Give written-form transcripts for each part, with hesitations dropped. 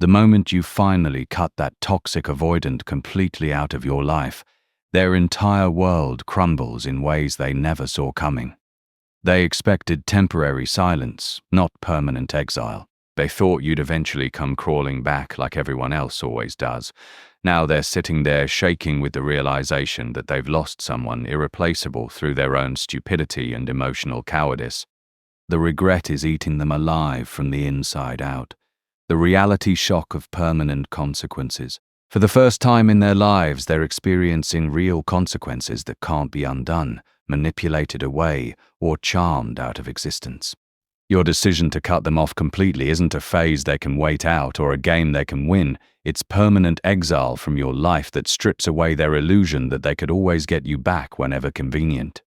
The moment you finally cut that toxic avoidant completely out of your life, their entire world crumbles in ways they never saw coming. They expected temporary silence, not permanent exile. They thought you'd eventually come crawling back like everyone else always does. Now they're sitting there shaking with the realization that they've lost someone irreplaceable through their own stupidity and emotional cowardice. The regret is eating them alive from the inside out. The reality shock of permanent consequences. For the first time in their lives, they're experiencing real consequences that can't be undone, manipulated away, or charmed out of existence. Your decision to cut them off completely isn't a phase they can wait out or a game they can win. It's permanent exile from your life that strips away their illusion that they could always get you back whenever convenient.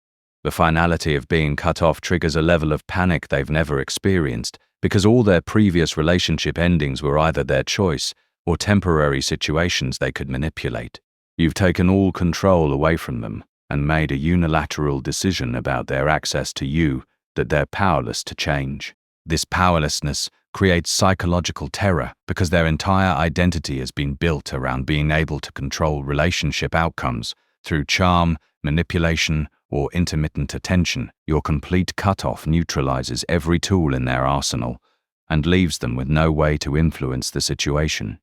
The finality of being cut off triggers a level of panic they've never experienced, because all their previous relationship endings were either their choice or temporary situations they could manipulate. You've taken all control away from them and made a unilateral decision about their access to you that they're powerless to change. This powerlessness creates psychological terror because their entire identity has been built around being able to control relationship outcomes through charm, manipulation, or intermittent attention. Your complete cutoff neutralizes every tool in their arsenal and leaves them with no way to influence the situation.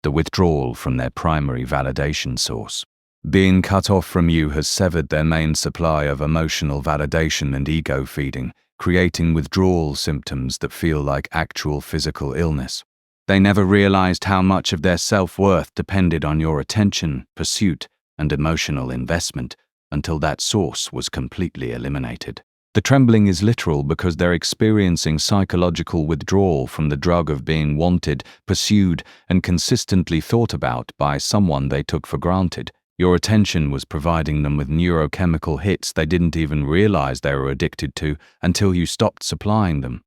The withdrawal from their primary validation source. Being cut off from you has severed their main supply of emotional validation and ego feeding, creating withdrawal symptoms that feel like actual physical illness. They never realized how much of their self-worth depended on your attention, pursuit, and emotional investment until that source was completely eliminated. The trembling is literal because they're experiencing psychological withdrawal from the drug of being wanted, pursued, and consistently thought about by someone they took for granted. Your attention was providing them with neurochemical hits they didn't even realize they were addicted to until you stopped supplying them.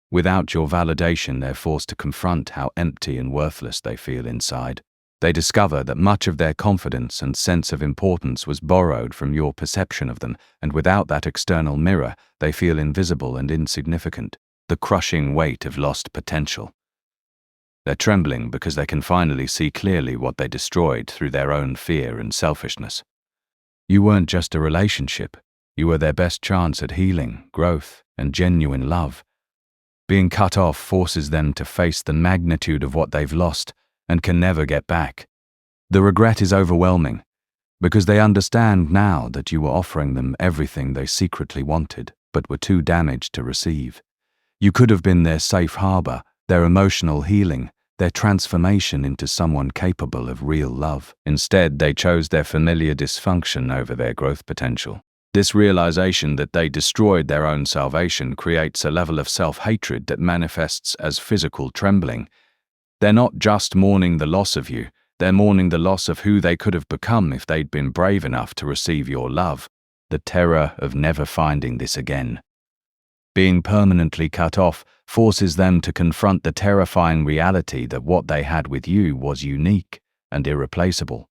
Without your validation, they're forced to confront how empty and worthless they feel inside. They discover that much of their confidence and sense of importance was borrowed from your perception of them, and without that external mirror, they feel invisible and insignificant. The crushing weight of lost potential. They're trembling because they can finally see clearly what they destroyed through their own fear and selfishness. You weren't just a relationship. You were their best chance at healing, growth, and genuine love. Being cut off forces them to face the magnitude of what they've lost and can never get back. The regret is overwhelming because they understand now that you were offering them everything they secretly wanted but were too damaged to receive. You could have been their safe harbor, their emotional healing, their transformation into someone capable of real love. Instead, they chose their familiar dysfunction over their growth potential. This realization that they destroyed their own salvation creates a level of self-hatred that manifests as physical trembling. They're not just mourning the loss of you, they're mourning the loss of who they could have become if they'd been brave enough to receive your love, the terror of never finding this again. Being permanently cut off forces them to confront the terrifying reality that what they had with you was unique and irreplaceable.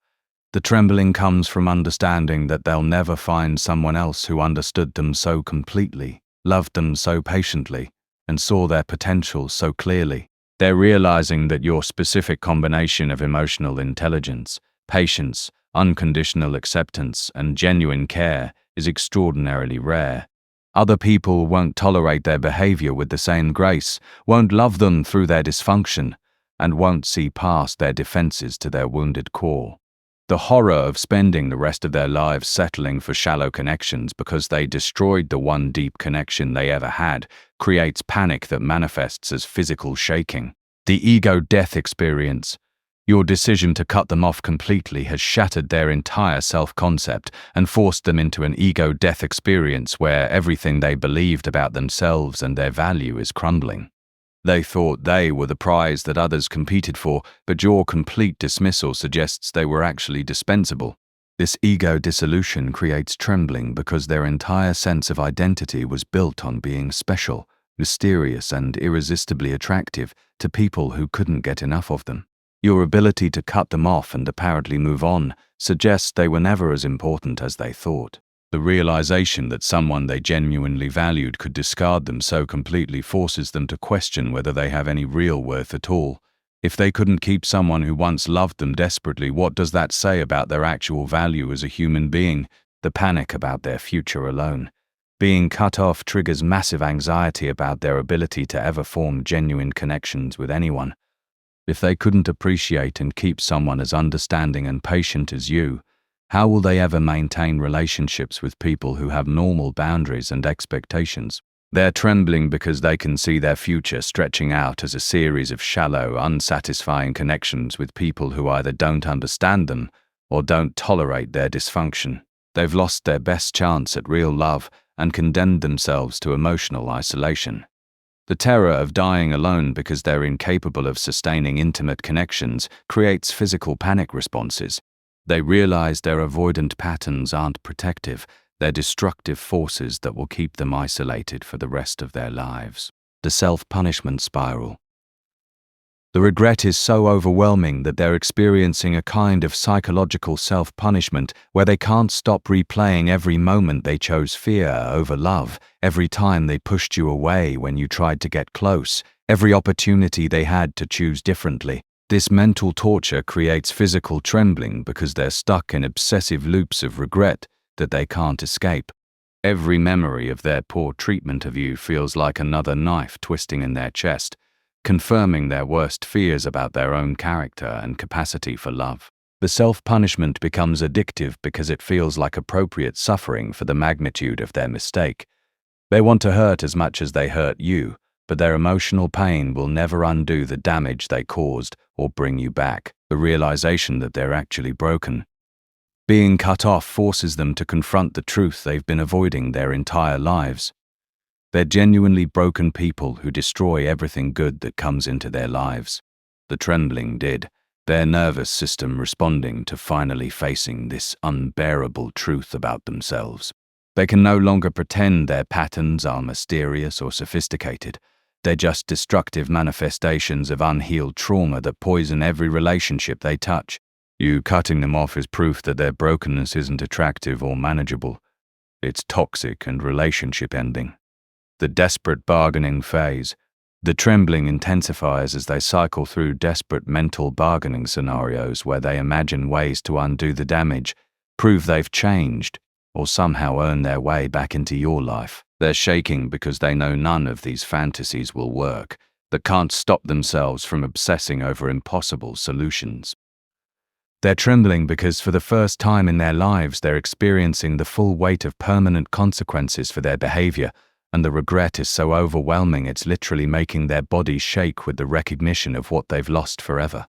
The trembling comes from understanding that they'll never find someone else who understood them so completely, loved them so patiently, and saw their potential so clearly. They're realizing that your specific combination of emotional intelligence, patience, unconditional acceptance, and genuine care is extraordinarily rare. Other people won't tolerate their behavior with the same grace, won't love them through their dysfunction, and won't see past their defenses to their wounded core. The horror of spending the rest of their lives settling for shallow connections because they destroyed the one deep connection they ever had creates panic that manifests as physical shaking. The ego death experience. Your decision to cut them off completely has shattered their entire self-concept and forced them into an ego death experience where everything they believed about themselves and their value is crumbling. They thought they were the prize that others competed for, but your complete dismissal suggests they were actually dispensable. This ego dissolution creates trembling because their entire sense of identity was built on being special, mysterious, and irresistibly attractive to people who couldn't get enough of them. Your ability to cut them off and apparently move on suggests they were never as important as they thought. The realization that someone they genuinely valued could discard them so completely forces them to question whether they have any real worth at all. If they couldn't keep someone who once loved them desperately, what does that say about their actual value as a human being? The panic about their future alone. Being cut off triggers massive anxiety about their ability to ever form genuine connections with anyone. If they couldn't appreciate and keep someone as understanding and patient as you, how will they ever maintain relationships with people who have normal boundaries and expectations? They're trembling because they can see their future stretching out as a series of shallow, unsatisfying connections with people who either don't understand them or don't tolerate their dysfunction. They've lost their best chance at real love and condemned themselves to emotional isolation. The terror of dying alone because they're incapable of sustaining intimate connections creates physical panic responses. They realize their avoidant patterns aren't protective, they're destructive forces that will keep them isolated for the rest of their lives. The self-punishment spiral. The regret is so overwhelming that they're experiencing a kind of psychological self-punishment where they can't stop replaying every moment they chose fear over love, every time they pushed you away when you tried to get close, every opportunity they had to choose differently. This mental torture creates physical trembling because they're stuck in obsessive loops of regret that they can't escape. Every memory of their poor treatment of you feels like another knife twisting in their chest, confirming their worst fears about their own character and capacity for love. The self-punishment becomes addictive because it feels like appropriate suffering for the magnitude of their mistake. They want to hurt as much as they hurt you, but their emotional pain will never undo the damage they caused or bring you back, the realization that they're actually broken. Being cut off forces them to confront the truth they've been avoiding their entire lives. They're genuinely broken people who destroy everything good that comes into their lives. The trembling did, their nervous system responding to finally facing this unbearable truth about themselves. They can no longer pretend their patterns are mysterious or sophisticated. They're just destructive manifestations of unhealed trauma that poison every relationship they touch. You cutting them off is proof that their brokenness isn't attractive or manageable. It's toxic and relationship ending. The desperate bargaining phase. The trembling intensifies as they cycle through desperate mental bargaining scenarios where they imagine ways to undo the damage, prove they've changed, or somehow earn their way back into your life. They're shaking because they know none of these fantasies will work, that can't stop themselves from obsessing over impossible solutions. They're trembling because for the first time in their lives they're experiencing the full weight of permanent consequences for their behavior, and the regret is so overwhelming it's literally making their bodies shake with the recognition of what they've lost forever.